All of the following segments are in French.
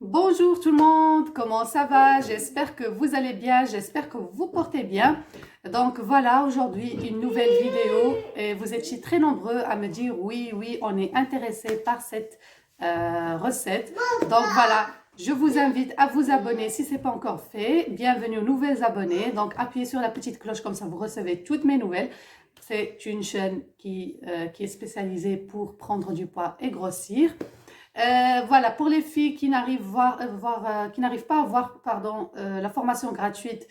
Bonjour tout le monde, comment ça va? J'espère que vous allez bien, j'espère que vous portez bien. Donc voilà, aujourd'hui une nouvelle vidéo et vous étiez très nombreux à me dire oui, oui, on est intéressé par cette recette. Donc voilà, je vous invite à vous abonner si ce n'est pas encore fait. Bienvenue aux nouvelles abonnés. Donc appuyez sur la petite cloche comme ça vous recevez toutes mes nouvelles. C'est une chaîne qui est spécialisée pour prendre du poids et grossir. Voilà, pour les filles qui qui n'arrivent pas à voir la formation gratuite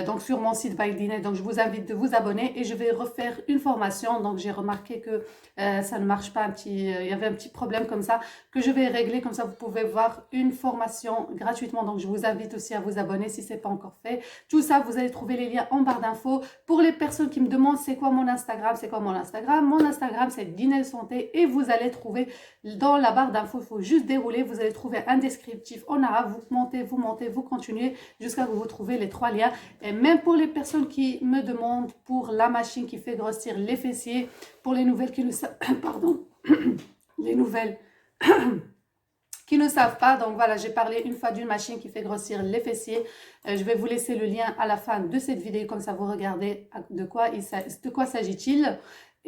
donc sur mon site By Dinette, donc je vous invite de vous abonner et je vais refaire une formation. Donc j'ai remarqué que ça ne marche pas, il y avait un petit problème comme ça que je vais régler, comme ça vous pouvez voir une formation gratuitement. Donc je vous invite aussi à vous abonner si ce n'est pas encore fait. Tout ça, vous allez trouver les liens en barre d'infos. Pour les personnes qui me demandent c'est quoi mon Instagram, mon Instagram c'est Dinelle Santé et vous allez trouver dans la barre d'infos, il faut juste dérouler, vous allez trouver un descriptif en arabe, vous montez, vous continuez jusqu'à ce que vous trouvez les 3 liens. Et même pour les personnes qui me demandent pour la machine qui fait grossir les fessiers, pour les nouvelles qui ne savent, pardon, les nouvelles qui ne savent pas, donc voilà, j'ai parlé une fois d'une machine qui fait grossir les fessiers. Je vais vous laisser le lien à la fin de cette vidéo, comme ça vous regardez de quoi s'agit-il.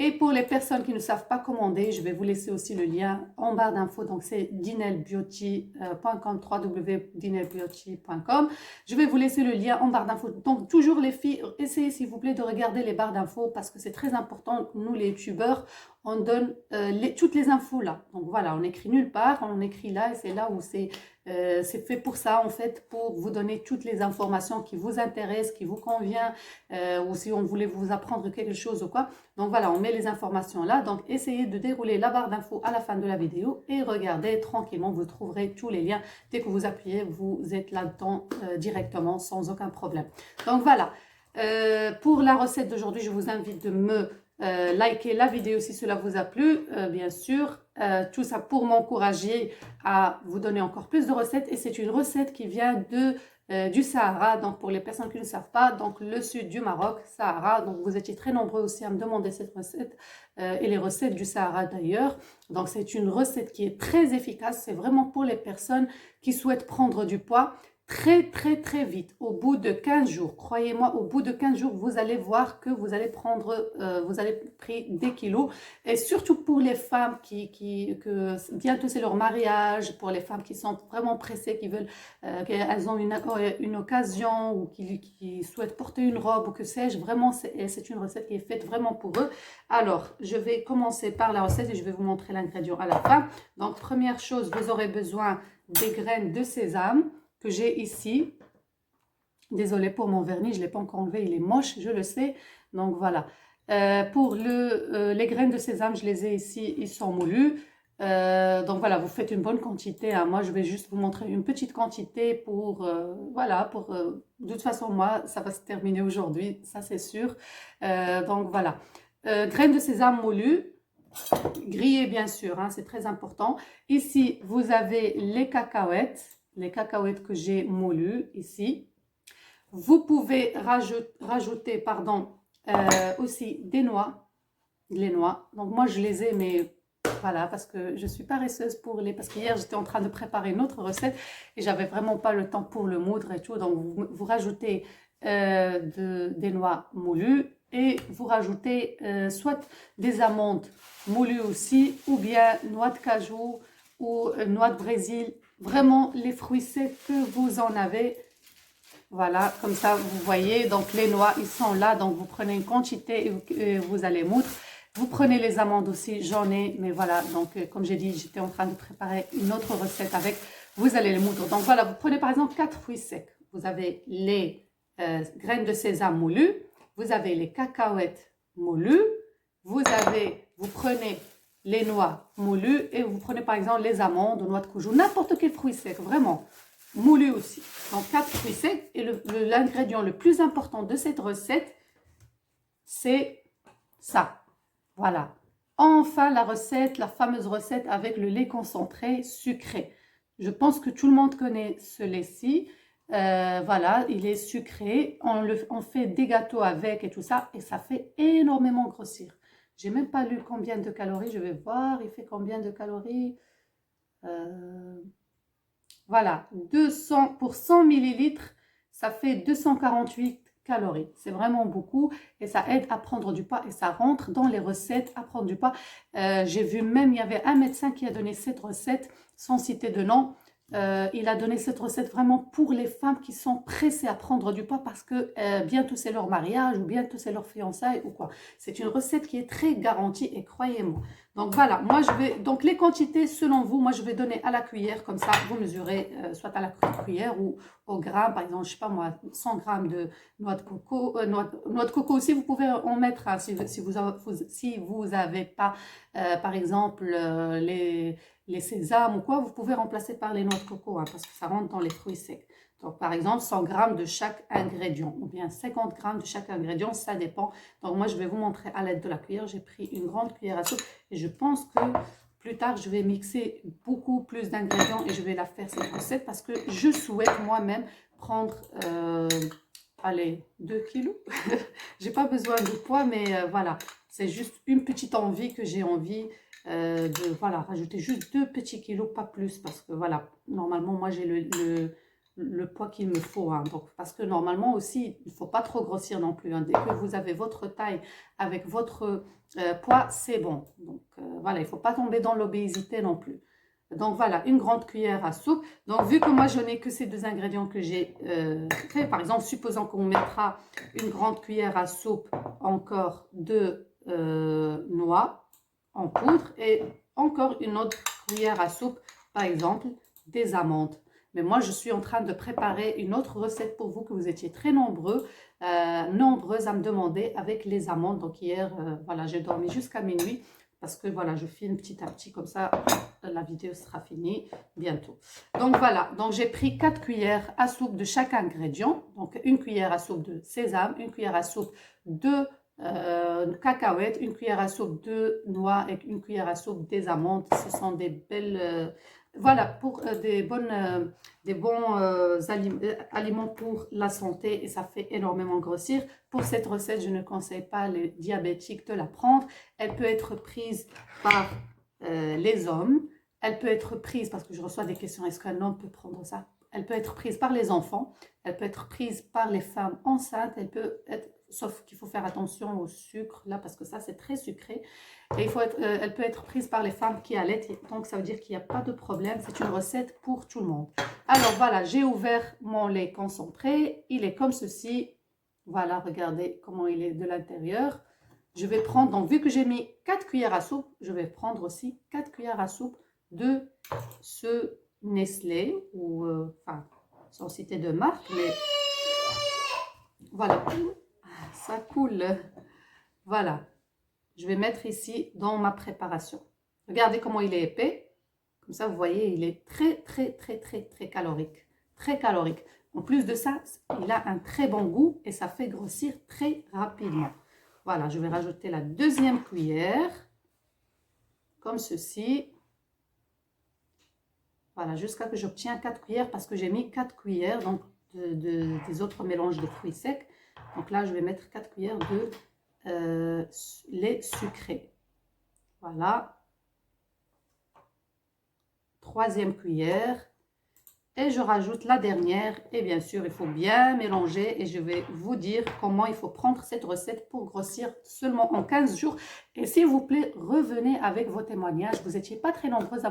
Et pour les personnes qui ne savent pas commander, je vais vous laisser aussi le lien en barre d'infos. Donc c'est dinelbeauty.com, www.dinelbeauty.com. Je vais vous laisser le lien en barre d'infos. Donc toujours les filles, essayez s'il vous plaît de regarder les barres d'infos parce que c'est très important. Nous les youtubeurs, on donne toutes les infos là. Donc voilà, on écrit nulle part, on écrit là et c'est là où c'est fait pour ça en fait, pour vous donner toutes les informations qui vous intéressent, qui vous convient, ou si on voulait vous apprendre quelque chose ou quoi. Donc voilà, on met les informations là. Donc essayez de dérouler la barre d'infos à la fin de la vidéo et regardez tranquillement, vous trouverez tous les liens. Dès que vous appuyez, vous êtes là-dedans directement sans aucun problème. Donc voilà, pour la recette d'aujourd'hui, je vous invite de me liker la vidéo si cela vous a plu, bien sûr. Tout ça pour m'encourager à vous donner encore plus de recettes. Et c'est une recette qui vient du Sahara. Donc pour les personnes qui ne savent pas, donc le sud du Maroc, Sahara. Donc vous étiez très nombreux aussi à me demander cette recette et les recettes du Sahara d'ailleurs. Donc c'est une recette qui est très efficace. C'est vraiment pour les personnes qui souhaitent prendre du poids très vite, au bout de 15 jours. Croyez-moi, au bout de 15 jours, vous allez voir que vous allez vous allez prendre des kilos. Et surtout pour les femmes que bientôt c'est leur mariage, pour les femmes qui sont vraiment pressées, qui veulent, qu'elles ont une occasion ou qui souhaitent porter une robe ou que sais-je, vraiment c'est une recette qui est faite vraiment pour eux. Alors, je vais commencer par la recette et je vais vous montrer l'ingrédient à la fin. Donc, première chose, vous aurez besoin des graines de sésame que j'ai ici. Désolée pour mon vernis, je ne l'ai pas encore enlevé, il est moche, je le sais. Donc voilà. Pour les graines de sésame, je les ai ici, ils sont moulus. Donc voilà, vous faites une bonne quantité, hein. Moi, je vais juste vous montrer une petite quantité voilà, de toute façon, moi, ça va se terminer aujourd'hui, ça c'est sûr. Donc voilà. Graines de sésame moulues, grillées bien sûr, hein, c'est très important. Ici, vous avez les cacahuètes que j'ai moulues ici. Vous pouvez rajouter aussi les noix. Donc moi je les ai, mais voilà, parce que je suis paresseuse parce qu'hier j'étais en train de préparer une autre recette et j'avais vraiment pas le temps pour le moudre et tout. Donc vous rajoutez des noix moulues et vous rajoutez soit des amandes moulues aussi, ou bien noix de cajou ou noix de Brésil. Vraiment les fruits secs que vous en avez. Voilà, comme ça, vous voyez, donc les noix, ils sont là. Donc, vous prenez une quantité et vous allez moudre. Vous prenez les amandes aussi, j'en ai, mais voilà. Donc, comme j'ai dit, j'étais en train de préparer une autre recette avec. Vous allez les moudre. Donc, voilà, vous prenez par exemple 4 fruits secs. Vous avez les graines de sésame moulues. Vous avez les cacahuètes moulues. Vous prenez les noix moulues et vous prenez par exemple les amandes, noix de cajou, n'importe quel fruit sec, vraiment moulu aussi. Donc 4 fruits secs et l'ingrédient le plus important de cette recette, c'est ça. Voilà. Enfin la recette, la fameuse recette avec le lait concentré sucré. Je pense que tout le monde connaît ce lait-ci. Voilà, il est sucré. On fait des gâteaux avec et tout ça et ça fait énormément grossir. J'ai même pas lu combien de calories. Je vais voir, il fait combien de calories. Voilà, 200 pour 100 millilitres, ça fait 248 calories. C'est vraiment beaucoup et ça aide à prendre du poids et ça rentre dans les recettes à prendre du poids. J'ai vu même, il y avait un médecin qui a donné cette recette, sans citer de nom. Il a donné cette recette vraiment pour les femmes qui sont pressées à prendre du poids parce que bientôt c'est leur mariage ou bientôt c'est leur fiançailles ou quoi. C'est une recette qui est très garantie et croyez-moi. Donc voilà, moi je vais, donc les quantités selon vous, moi je vais donner à la cuillère, comme ça vous mesurez soit à la cuillère ou au gramme, par exemple, je sais pas moi, 100 grammes de noix de coco, noix de coco aussi, vous pouvez en mettre hein, si vous avez pas, par exemple, les sésames ou quoi, vous pouvez remplacer par les noix de coco, hein, parce que ça rentre dans les fruits secs. Donc, par exemple, 100 grammes de chaque ingrédient, ou bien 50 grammes de chaque ingrédient, ça dépend. Donc, moi, je vais vous montrer à l'aide de la cuillère. J'ai pris une grande cuillère à soupe et je pense que plus tard, je vais mixer beaucoup plus d'ingrédients et je vais la faire cette recette parce que je souhaite moi-même prendre, allez, 2 kilos. J'ai pas besoin de poids, mais voilà, c'est juste une petite envie que j'ai envie de voilà, rajouter juste 2 petits kilos, pas plus, parce que voilà, normalement, moi j'ai le poids qu'il me faut. Hein, donc, parce que normalement aussi, il ne faut pas trop grossir non plus. Hein, dès que vous avez votre taille avec votre poids, c'est bon. Donc voilà, il ne faut pas tomber dans l'obésité non plus. Donc voilà, une grande cuillère à soupe. Donc vu que moi je n'ai que ces deux ingrédients que j'ai fait, par exemple, supposons qu'on mettra une grande cuillère à soupe encore de noix en poudre et encore une autre cuillère à soupe, par exemple, des amandes. Mais moi, je suis en train de préparer une autre recette pour vous que vous étiez très nombreuses à me demander avec les amandes. Donc hier, voilà, j'ai dormi jusqu'à minuit parce que voilà, je filme petit à petit comme ça, la vidéo sera finie bientôt. Donc voilà, donc j'ai pris 4 cuillères à soupe de chaque ingrédient. Donc une cuillère à soupe de sésame, une cuillère à soupe de cacahuètes, une cuillère à soupe de noix et une cuillère à soupe des amandes. Ce sont des belles, voilà, pour des bons aliments pour la santé et ça fait énormément grossir. Pour cette recette, je ne conseille pas les diabétiques de la prendre. Elle peut être prise par les hommes. Elle peut être prise, parce que je reçois des questions, est-ce qu'un homme peut prendre ça? Elle peut être prise par les enfants. Elle peut être prise par les femmes enceintes. Elle peut être sauf qu'il faut faire attention au sucre, là, parce que ça, c'est très sucré. Et elle peut être prise par les femmes qui allaitent, donc ça veut dire qu'il n'y a pas de problème. C'est une recette pour tout le monde. Alors, voilà, j'ai ouvert mon lait concentré. Il est comme ceci. Voilà, regardez comment il est de l'intérieur. Je vais prendre, donc vu que j'ai mis 4 cuillères à soupe, je vais prendre aussi 4 cuillères à soupe de ce Nestlé, ou, enfin, sans citer de marque, mais voilà. Ça coule. Voilà. Je vais mettre ici dans ma préparation. Regardez comment il est épais. Comme ça, vous voyez, il est très calorique. Très calorique. En plus de ça, il a un très bon goût et ça fait grossir très rapidement. Voilà, je vais rajouter la deuxième cuillère. Comme ceci. Voilà, jusqu'à ce que j'obtiens 4 cuillères parce que j'ai mis 4 cuillères donc des autres mélanges de fruits secs. Donc là, je vais mettre 4 cuillères de lait sucré. Voilà. Troisième cuillère. Et je rajoute la dernière. Et bien sûr, il faut bien mélanger. Et je vais vous dire comment il faut prendre cette recette pour grossir seulement en 15 jours. Et s'il vous plaît, revenez avec vos témoignages. Vous n'étiez pas très nombreuses à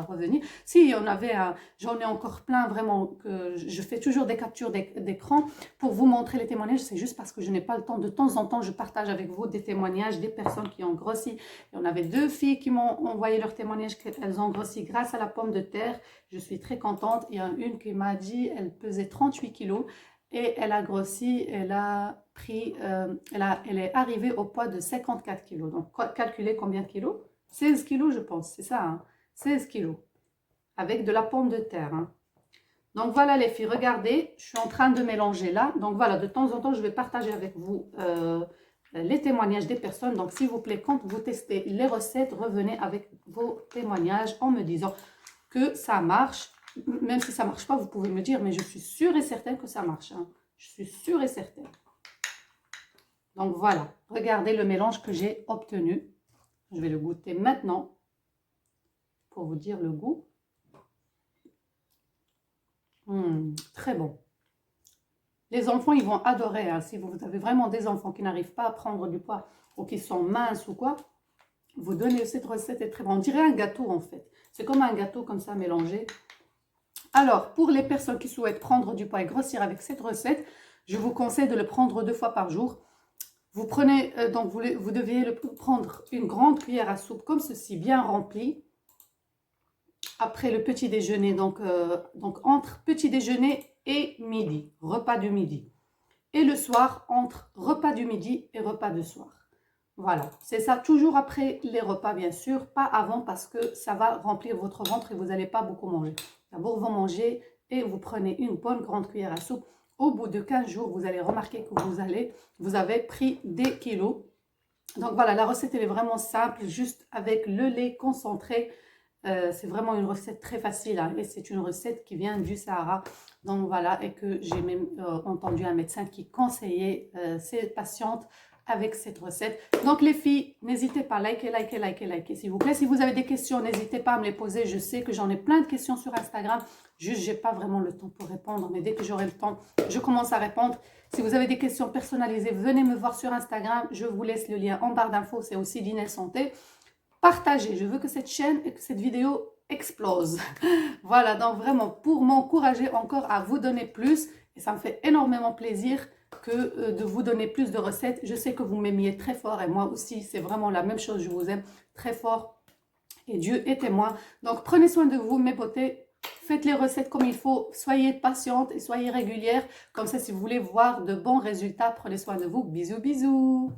revenir. Si, j'en ai encore plein vraiment. Que je fais toujours des captures d'écran pour vous montrer les témoignages. C'est juste parce que je n'ai pas le temps. De temps en temps, je partage avec vous des témoignages des personnes qui ont grossi. Et on avait 2 filles qui m'ont envoyé leurs témoignages qu'elles ont grossi grâce à la pomme de terre. Je suis très contente. Il y a une qui m'a dit elle pesait 38 kilos et elle a grossi, elle a pris, elle est arrivée au poids de 54 kilos. Donc, calculez combien de kilos? 16 kilos, je pense, c'est ça, hein? 16 kilos, avec de la pomme de terre. Hein. Donc, voilà les filles, regardez, je suis en train de mélanger là. Donc, voilà, de temps en temps, je vais partager avec vous les témoignages des personnes. Donc, s'il vous plaît, quand vous testez les recettes, revenez avec vos témoignages en me disant que ça marche. Même si ça ne marche pas, vous pouvez me dire, mais je suis sûre et certaine que ça marche. Hein. Je suis sûre et certaine. Donc voilà, regardez le mélange que j'ai obtenu. Je vais le goûter maintenant pour vous dire le goût. Très bon. Les enfants, ils vont adorer, hein. Si vous avez vraiment des enfants qui n'arrivent pas à prendre du poids ou qui sont minces ou quoi, vous donnez cette recette, est très bon. On dirait un gâteau en fait. C'est comme un gâteau comme ça mélangé. Alors, pour les personnes qui souhaitent prendre du poids et grossir avec cette recette, je vous conseille de le prendre 2 fois par jour. Vous prenez, donc vous deviez prendre une grande cuillère à soupe comme ceci, bien remplie, après le petit déjeuner, donc entre petit déjeuner et midi, repas du midi. Et le soir, entre repas du midi et repas du soir. Voilà, c'est ça, toujours après les repas, bien sûr, pas avant parce que ça va remplir votre ventre et vous n'allez pas beaucoup manger. D'abord, vous mangez et vous prenez une bonne grande cuillère à soupe. Au bout de 15 jours, vous allez remarquer que vous avez pris des kilos. Donc voilà, la recette, elle est vraiment simple, juste avec le lait concentré. C'est vraiment une recette très facile, hein, et c'est une recette qui vient du Sahara. Donc voilà, et que j'ai même entendu un médecin qui conseillait ses patientes avec cette recette. Donc les filles, n'hésitez pas, likez, s'il vous plaît. Si vous avez des questions, n'hésitez pas à me les poser. Je sais que j'en ai plein de questions sur Instagram. Juste, j'ai pas vraiment le temps pour répondre, mais dès que j'aurai le temps, je commence à répondre. Si vous avez des questions personnalisées, venez me voir sur Instagram. Je vous laisse le lien en barre d'infos. C'est aussi Dîner Santé. Partagez. Je veux que cette chaîne et que cette vidéo explose. Voilà, donc vraiment, pour m'encourager encore à vous donner plus, et ça me fait énormément plaisir que de vous donner plus de recettes. Je sais que vous m'aimiez très fort et moi aussi, c'est vraiment la même chose, je vous aime très fort et Dieu est témoin. Donc prenez soin de vous, mes beautés, faites les recettes comme il faut, soyez patientes et soyez régulières. Comme ça, si vous voulez voir de bons résultats, prenez soin de vous. Bisous, bisous.